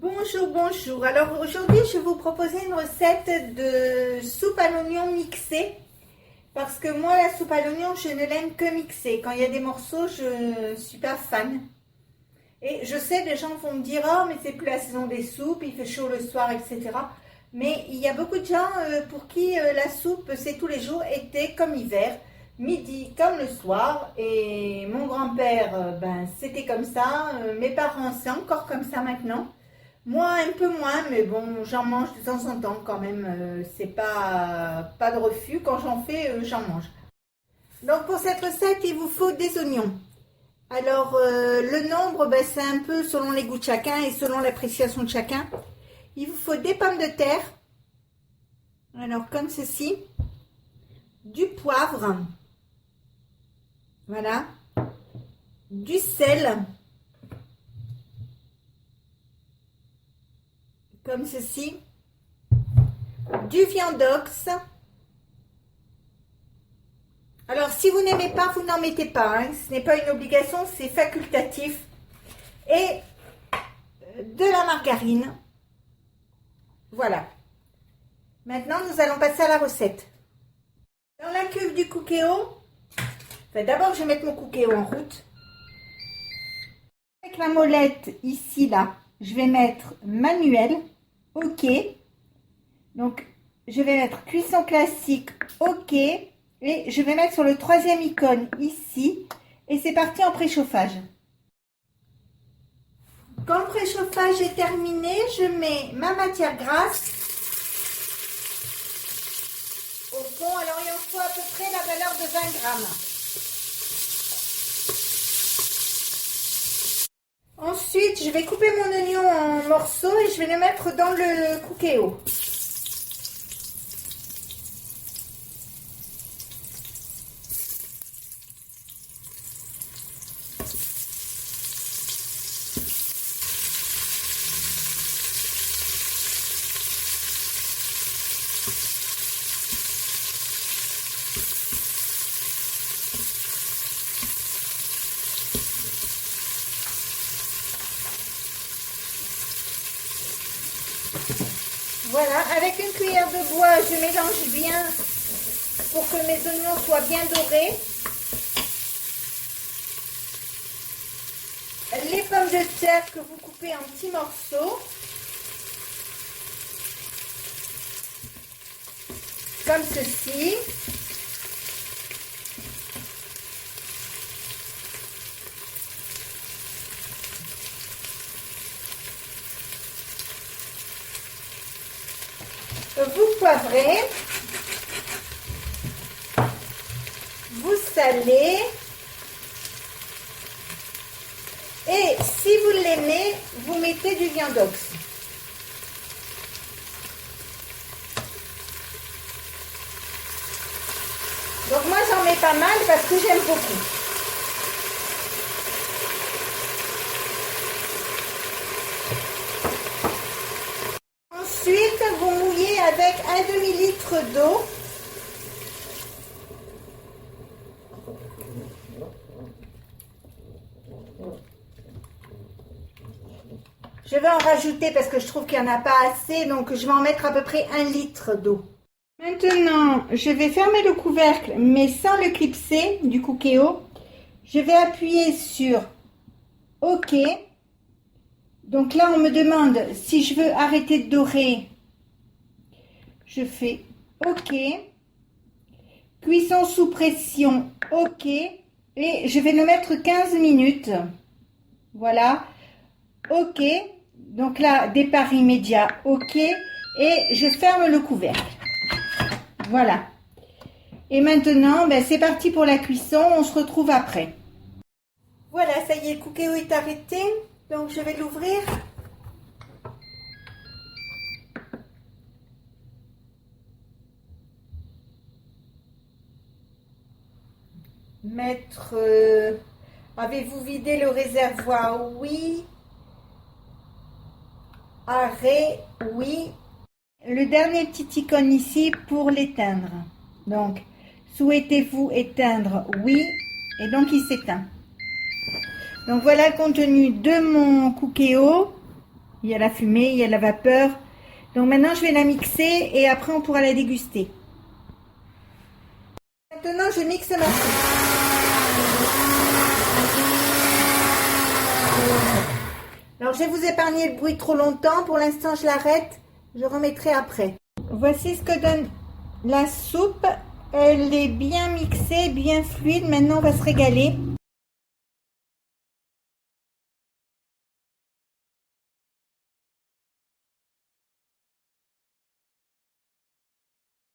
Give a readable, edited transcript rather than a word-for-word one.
Bonjour, bonjour. Alors aujourd'hui, je vais vous proposer une recette de soupe à l'oignon mixée. Parce que moi, la soupe à l'oignon, je ne l'aime que mixée. Quand il y a des morceaux, je ne suis pas fan. Et je sais, les gens vont me dire, oh, mais c'est plus la saison des soupes, il fait chaud le soir, etc. Mais il y a beaucoup de gens pour qui la soupe, c'est tous les jours, été comme hiver, midi comme le soir. Et mon grand-père, c'était comme ça. Mes parents, c'est encore comme ça maintenant. Moi, un peu moins, mais bon, j'en mange de temps en temps quand même. C'est pas de refus. Quand j'en fais, j'en mange. Donc pour cette recette, il vous faut des oignons. Alors le nombre, c'est un peu selon les goûts de chacun et selon l'appréciation de chacun. Il vous faut des pommes de terre. Alors comme ceci. Du poivre. Voilà. Du sel. Comme ceci. Du viandox. Alors, si vous n'aimez pas, vous n'en mettez pas. Hein. Ce n'est pas une obligation, c'est facultatif. Et de la margarine. Voilà. Maintenant, nous allons passer à la recette. Dans la cuve du Cookéo, d'abord, je vais mettre mon Cookéo en route. Avec la molette ici, là, je vais mettre manuel. OK. Donc, je vais mettre cuisson classique. OK. Et je vais mettre sur le troisième icône ici. Et c'est parti en préchauffage. Quand le préchauffage est terminé, je mets ma matière grasse au fond. Alors il en faut à peu près la valeur de 20 grammes. Ensuite, je vais couper mon oignon en morceaux et je vais le mettre dans le Cookéo. Voilà, avec une cuillère de bois, je mélange bien pour que mes oignons soient bien dorés. Les pommes de terre que vous coupez en petits morceaux. Comme ceci. Vous poivrez, vous salez et si vous l'aimez, vous mettez du viandox. Donc moi j'en mets pas mal parce que j'aime beaucoup. Ensuite, vous mouillez avec un demi-litre d'eau. Je vais en rajouter parce que je trouve qu'il n'y en a pas assez, donc je vais en mettre à peu près 1 litre d'eau. Maintenant, je vais fermer le couvercle, mais sans le clipser du Cookéo. Je vais appuyer sur OK. Donc là, on me demande si je veux arrêter de dorer. Je fais OK. Cuisson sous pression, OK. Et je vais le mettre 15 minutes. Voilà. OK. Donc là, départ immédiat, OK. Et je ferme le couvercle. Voilà. Et maintenant, c'est parti pour la cuisson. On se retrouve après. Voilà, ça y est, le Cookéo est arrêté. Donc je vais l'ouvrir. Mettre... avez-vous vidé le réservoir? Oui. Arrêt? Oui. Le dernier petit icône ici pour l'éteindre. Donc, souhaitez-vous éteindre? Oui. Et donc, il s'éteint. Donc, voilà le contenu de mon Cookéo. Il y a la fumée, il y a la vapeur. Donc maintenant, je vais la mixer et après, on pourra la déguster. Maintenant, je mixe ma soupe. Alors, je vais vous épargner le bruit trop longtemps. Pour l'instant, je l'arrête. Je remettrai après. Voici ce que donne la soupe. Elle est bien mixée, bien fluide. Maintenant, on va se régaler.